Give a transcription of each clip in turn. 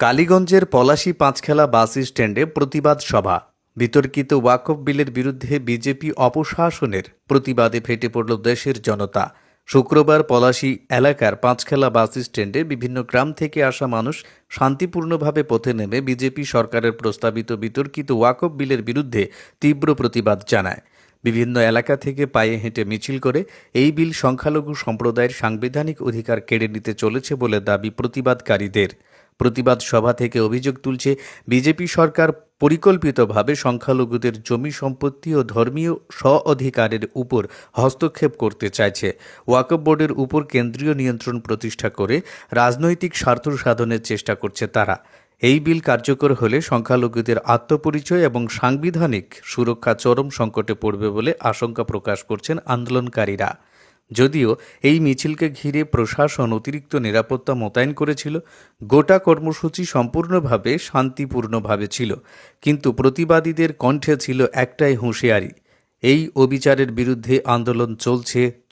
কালীগঞ্জের পলাশী পাঁচখেলা বাস স্ট্যান্ডে প্রতিবাদ সভা। বিতর্কিত ওয়াকফ বিলের বিরুদ্ধে বিজেপি অপশাসনের প্রতিবাদে ফেটে পড়ল দেশের জনতা। শুক্রবার পলাশী এলাকার পাঁচখেলা বাস স্ট্যান্ডে বিভিন্ন গ্রাম থেকে আসা মানুষ শান্তিপূর্ণভাবে পথে নেমে বিজেপি সরকারের প্রস্তাবিত বিতর্কিত ওয়াকফ বিলের বিরুদ্ধে তীব্র প্রতিবাদ জানায়। বিভিন্ন এলাকা থেকে পায়ে হেঁটে মিছিল করে এই বিল সংখ্যালঘু সম্প্রদায়ের সাংবিধানিক অধিকার কেড়ে নিতে চলেছে বলে দাবি প্রতিবাদকারীদের। প্রতিবাদ সভা থেকে অভিযোগ তুলছে বিজেপি সরকার পরিকল্পিতভাবে সংখ্যালঘুদের জমি সম্পত্তি ও ধর্মীয় স্ব-অধিকারের উপর হস্তক্ষেপ করতে চাইছে। ওয়াকফ বোর্ডের উপর কেন্দ্রীয় নিয়ন্ত্রণ প্রতিষ্ঠা করে রাজনৈতিক স্বার্থ সাধনের চেষ্টা করছে তারা। এই বিল কার্যকর হলে সংখ্যালঘুদের আত্মপরিচয় এবং সাংবিধানিক সুরক্ষা চরম সংকটে পড়বে বলে আশঙ্কা প্রকাশ করছেন আন্দোলনকারীরা। যদিও এই মিছিলকে ঘিরে প্রশাসন অতিরিক্ত নিরাপত্তা মোতায়েন করেছিল, গোটা কর্মসূচি সম্পূর্ণভাবে শান্তিপূর্ণভাবে ছিল, কিন্তু প্রতিবাদীদের কণ্ঠে ছিল একটাই হুঁশিয়ারি: এই অবিচারের বিরুদ্ধে আন্দোলন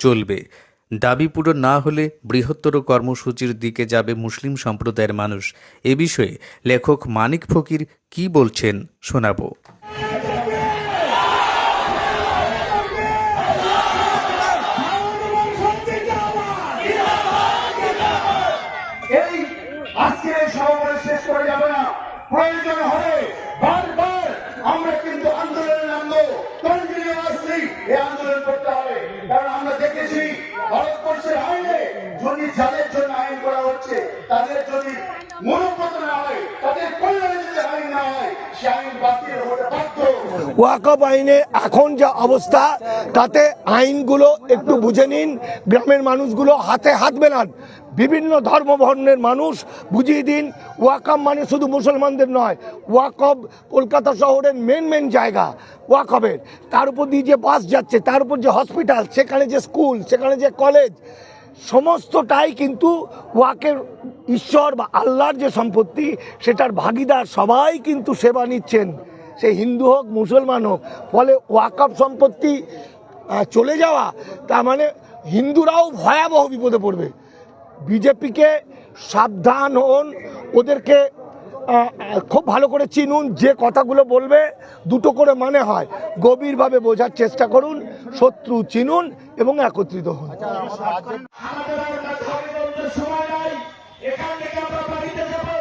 চলবে। দাবি পূরণ না হলে বৃহত্তর কর্মসূচির দিকে যাবে মুসলিম সম্প্রদায়ের মানুষ। এ বিষয়ে লেখক মানিক ফকির কি বলছেন শোনাবো। আজকে সমাবেশ শেষ করে যাবে না, প্রয়োজন হলে বারবার আমরা কিন্তু আন্দোলনে নামবো, কন্টিনিউয়াসলি এই আন্দোলন করতে হবে। কারণ আমরা দেখেছি ভারতবর্ষের আইনে যদি যাদের জন্য আইন করা হচ্ছে তাদের যদি মনোপত না হয়, তাদের কল্যাণে যদি আইন না হয়, সে আইন বাতিল হতে বাধ্য। ওয়াকফ আইনে এখন যা অবস্থা, তাতে আইনগুলো একটু বুঝে নিন, গ্রামের মানুষগুলো হাতে হাত মেলান, বিভিন্ন ধর্মবর্ণের মানুষ বুঝিয়ে দিন। ওয়াকফ মানে শুধু মুসলমানদের নয়, ওয়াকফ কলকাতা শহরের মেন জায়গা ওয়াকফের, তার উপর দিয়ে যে বাস যাচ্ছে, তার উপর যে হসপিটাল, সেখানে যে স্কুল, সেখানে যে কলেজ, সমস্তটাই কিন্তু ওয়াকের ঈশ্বর বা আল্লাহর যে সম্পত্তি, সেটার ভাগিদার সবাই কিন্তু সেবা নিচ্ছেন, সে হিন্দু হোক মুসলমান হোক। ফলে ওয়াকফ সম্পত্তি চলে যাওয়া, তার মানে হিন্দুরাও ভয়াবহ বিপদে পড়বে। বিজেপিকে সাবধান হন, ওদেরকে খুব ভালো করে চিনুন, যে কথাগুলো বলবে দুটো করে মানে হয়, গভীরভাবে বোঝার চেষ্টা করুন, শত্রু চিনুন এবং একত্রিত হন। আমাদের সময় নাই, এখান থেকে আমরা বাড়িতে যাবো।